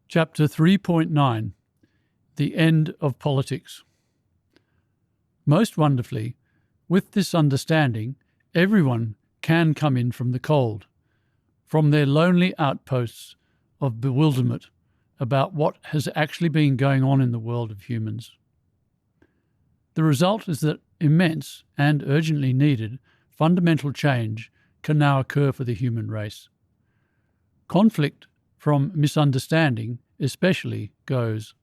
Chapter 3.9 The End of Politics. Most wonderfully, with this understanding, everyone can come in from the cold, from their lonely outposts of bewilderment about what has actually been going on in the world of humans. The result is that immense and urgently needed fundamental change can now occur for the human race. Conflict from misunderstanding especially goes.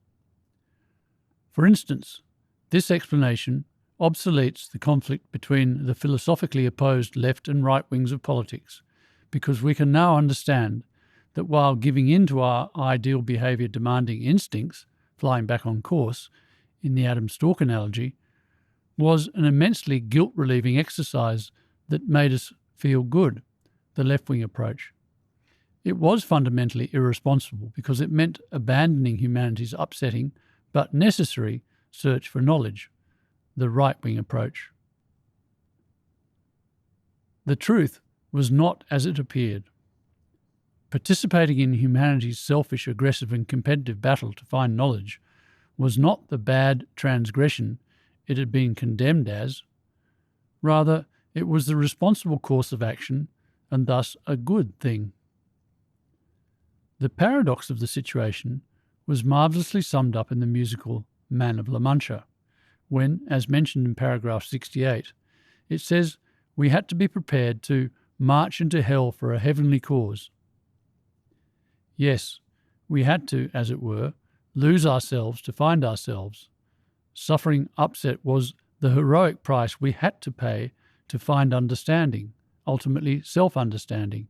For instance, this explanation obsoletes the conflict between the philosophically opposed left and right wings of politics, because we can now understand that while giving in to our ideal behaviour demanding instincts, flying back on course, in the Adam Stork analogy, was an immensely guilt-relieving exercise that made us feel good, the left-wing approach. It was fundamentally irresponsible because it meant abandoning humanity's upsetting but necessary search for knowledge, the right-wing approach. The truth was not as it appeared. Participating in humanity's selfish, aggressive and competitive battle to find knowledge was not the bad transgression it had been condemned as. Rather, it was the responsible course of action and thus a good thing. The paradox of the situation was marvellously summed up in the musical Man of La Mancha, when, as mentioned in paragraph 68, it says we had to be prepared to march into hell for a heavenly cause. Yes, we had to, as it were, lose ourselves to find ourselves. Suffering upset was the heroic price we had to pay to find understanding, ultimately self-understanding,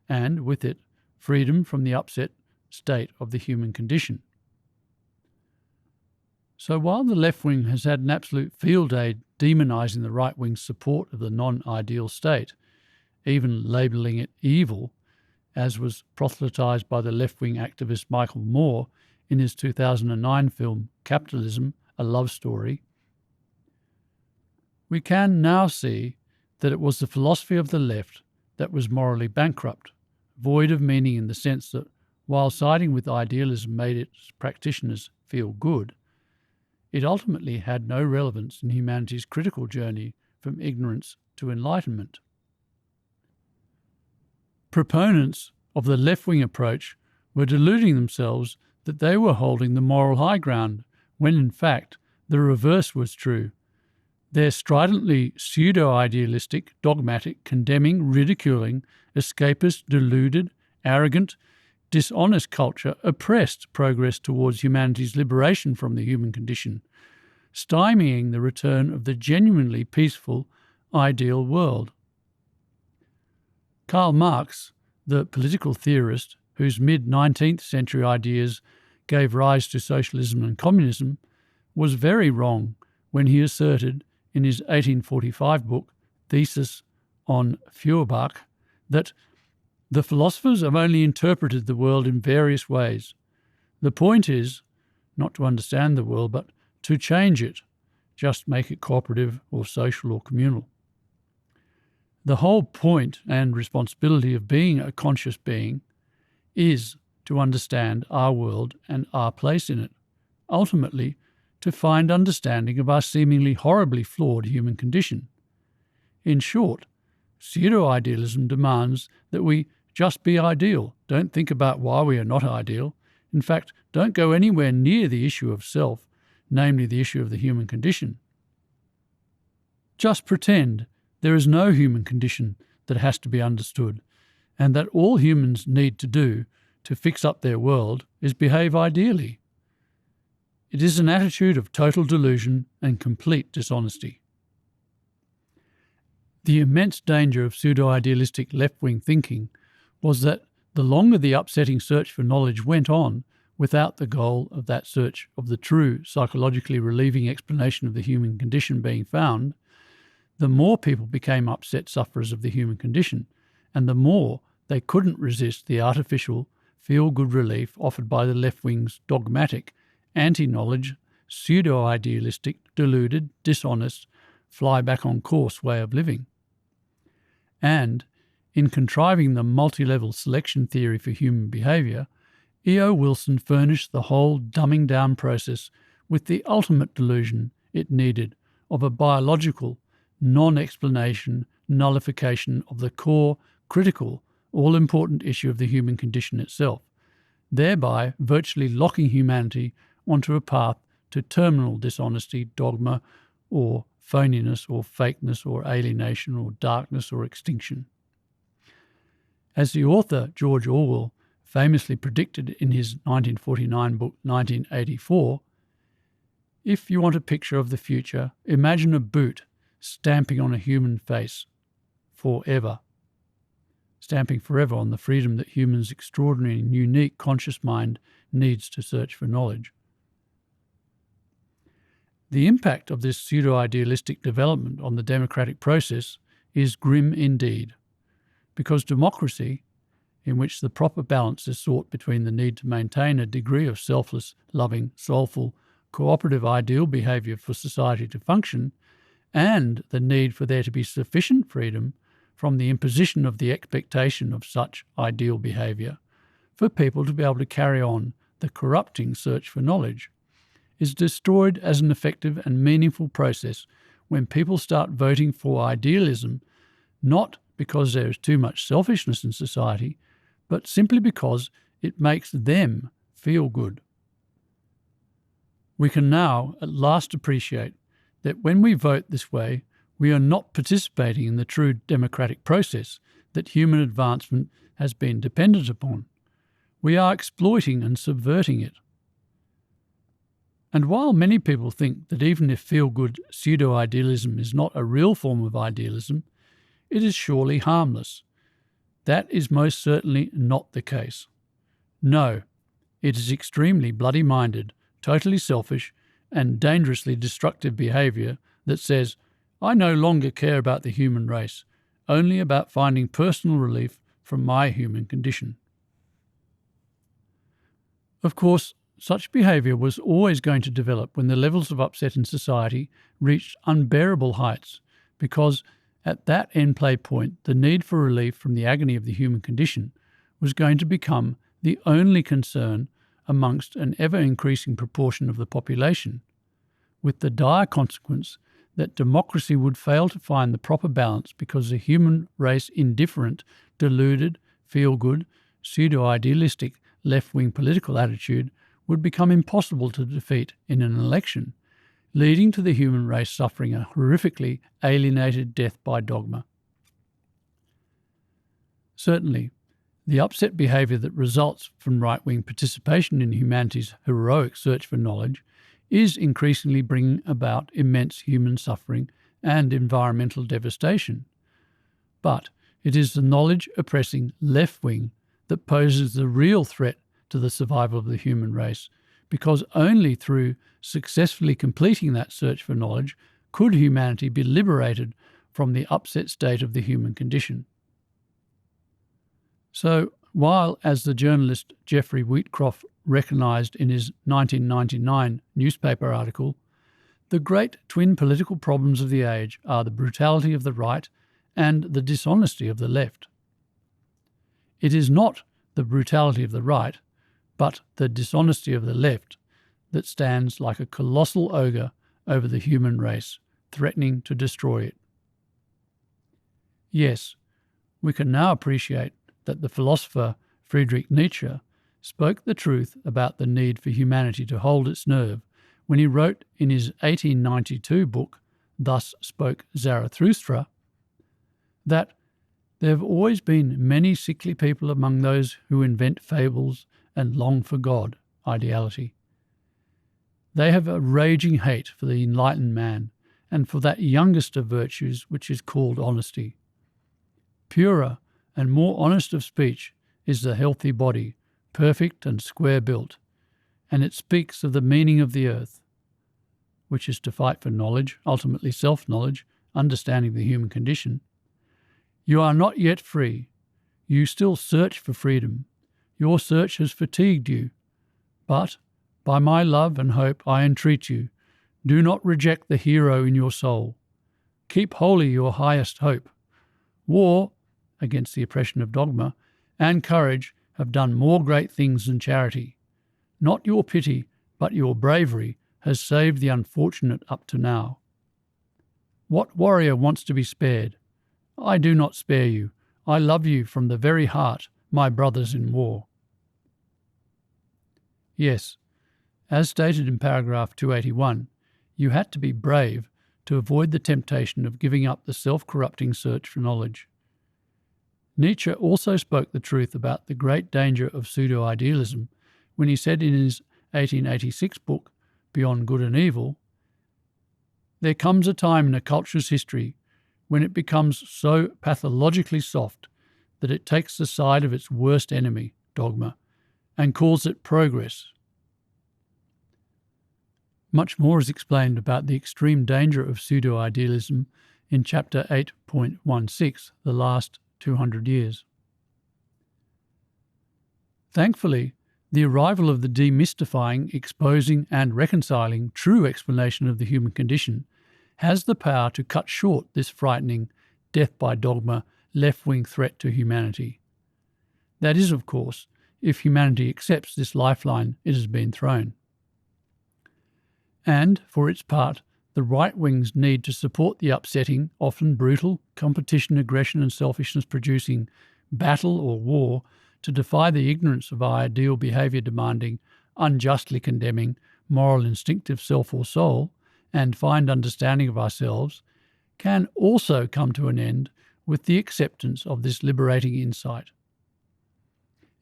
and, with it, freedom from the upset state of the human condition. So while the left wing has had an absolute field day demonising the right wing's support of the non-ideal state, even labelling it evil, as was proselytised by the left-wing activist Michael Moore in his 2009 film Capitalism, A Love Story, we can now see that it was the philosophy of the left that was morally bankrupt, void of meaning in the sense that, while siding with idealism made its practitioners feel good, it ultimately had no relevance in humanity's critical journey from ignorance to enlightenment. Proponents of the left-wing approach were deluding themselves that they were holding the moral high ground, when in fact the reverse was true. Their stridently pseudo-idealistic, dogmatic, condemning, ridiculing, escapist, deluded, arrogant, dishonest culture oppressed progress towards humanity's liberation from the human condition, stymieing the return of the genuinely peaceful, ideal world. Karl Marx, the political theorist whose mid-19th century ideas gave rise to socialism and communism, was very wrong when he asserted in his 1845 book, Thesis on Feuerbach, that the philosophers have only interpreted the world in various ways. The point is not to understand the world, but to change it, just make it cooperative or social or communal. The whole point and responsibility of being a conscious being is to understand our world and our place in it, ultimately to find understanding of our seemingly horribly flawed human condition. In short, pseudo-idealism demands that we just be ideal, don't think about why we are not ideal, in fact, don't go anywhere near the issue of self, namely the issue of the human condition. Just pretend there is no human condition that has to be understood, and that all humans need to do to fix up their world is behave ideally. It is an attitude of total delusion and complete dishonesty. The immense danger of pseudo-idealistic left-wing thinking was that the longer the upsetting search for knowledge went on without the goal of that search of the true psychologically relieving explanation of the human condition being found, the more people became upset sufferers of the human condition, and the more they couldn't resist the artificial, feel-good relief offered by the left-wing's dogmatic, anti-knowledge, pseudo-idealistic, deluded, dishonest, fly-back-on-course way of living. And, in contriving the multi-level selection theory for human behaviour, E.O. Wilson furnished the whole dumbing down process with the ultimate delusion it needed of a biological, non-explanation nullification of the core, critical, all-important issue of the human condition itself, thereby virtually locking humanity onto a path to terminal dishonesty, dogma, or phoniness, or fakeness, or alienation, or darkness, or extinction. As the author George Orwell famously predicted in his 1949 book 1984, if you want a picture of the future, imagine a boot stamping on a human face forever, stamping forever on the freedom that humans' extraordinary and unique conscious mind needs to search for knowledge. The impact of this pseudo-idealistic development on the democratic process is grim indeed, because democracy, in which the proper balance is sought between the need to maintain a degree of selfless, loving, soulful, cooperative ideal behaviour for society to function, and the need for there to be sufficient freedom from the imposition of the expectation of such ideal behaviour for people to be able to carry on the corrupting search for knowledge, is destroyed as an effective and meaningful process when people start voting for idealism, not because there is too much selfishness in society, but simply because it makes them feel good. We can now at last appreciate that when we vote this way, we are not participating in the true democratic process that human advancement has been dependent upon. We are exploiting and subverting it. And while many people think that even if feel-good pseudo-idealism is not a real form of idealism, it is surely harmless. That is most certainly not the case. No, it is extremely bloody-minded, totally selfish, and dangerously destructive behaviour that says, I no longer care about the human race, only about finding personal relief from my human condition. Of course, such behaviour was always going to develop when the levels of upset in society reached unbearable heights, because at that end-play point the need for relief from the agony of the human condition was going to become the only concern amongst an ever-increasing proportion of the population, with the dire consequence that democracy would fail to find the proper balance because the human race indifferent, deluded, feel-good, pseudo-idealistic left-wing political attitude would become impossible to defeat in an election, leading to the human race suffering a horrifically alienated death by dogma. Certainly, the upset behaviour that results from right-wing participation in humanity's heroic search for knowledge is increasingly bringing about immense human suffering and environmental devastation. But it is the knowledge-oppressing left-wing that poses the real threat to the survival of the human race, because only through successfully completing that search for knowledge could humanity be liberated from the upset state of the human condition. So, while, as the journalist Geoffrey Wheatcroft recognised in his 1999 newspaper article, the great twin political problems of the age are the brutality of the right and the dishonesty of the left, it is not the brutality of the right, but the dishonesty of the left that stands like a colossal ogre over the human race, threatening to destroy it. Yes, we can now appreciate that the philosopher Friedrich Nietzsche spoke the truth about the need for humanity to hold its nerve when he wrote in his 1892 book, Thus Spoke Zarathustra, that there have always been many sickly people among those who invent fables and long for God, ideality. They have a raging hate for the enlightened man and for that youngest of virtues which is called honesty. Purer and more honest of speech is the healthy body, perfect and square-built, and it speaks of the meaning of the earth, which is to fight for knowledge, ultimately self-knowledge, understanding the human condition. You are not yet free. You still search for freedom. Your search has fatigued you. But, by my love and hope, I entreat you, do not reject the hero in your soul. Keep holy your highest hope. War, against the oppression of dogma, and courage have done more great things than charity. Not your pity, but your bravery has saved the unfortunate up to now. What warrior wants to be spared? I do not spare you. I love you from the very heart, my brothers in war. Yes, as stated in paragraph 281, you had to be brave to avoid the temptation of giving up the self-corrupting search for knowledge. Nietzsche also spoke the truth about the great danger of pseudo-idealism when he said in his 1886 book, Beyond Good and Evil, "There comes a time in a culture's history when it becomes so pathologically soft that it takes the side of its worst enemy, dogma, and calls it progress." Much more is explained about the extreme danger of pseudo-idealism in Chapter 8.16, The Last 200 Years. Thankfully, the arrival of the demystifying, exposing and reconciling true explanation of the human condition has the power to cut short this frightening, death-by-dogma, left-wing threat to humanity. That is, of course, if humanity accepts this lifeline it has been thrown. And, for its part, the right wing's need to support the upsetting, often brutal, competition, aggression and selfishness producing battle or war to defy the ignorance of our ideal behaviour demanding, unjustly condemning, moral instinctive self or soul, and find understanding of ourselves, can also come to an end with the acceptance of this liberating insight.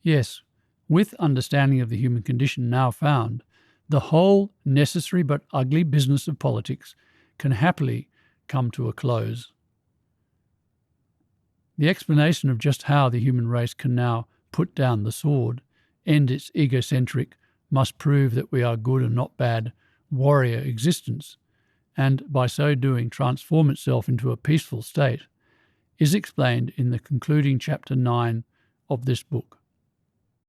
Yes, with understanding of the human condition now found, the whole necessary but ugly business of politics can happily come to a close. The explanation of just how the human race can now put down the sword, end its egocentric, must prove that we are good and not bad, warrior existence, and by so doing transform itself into a peaceful state, is explained in the concluding chapter 9 of this book.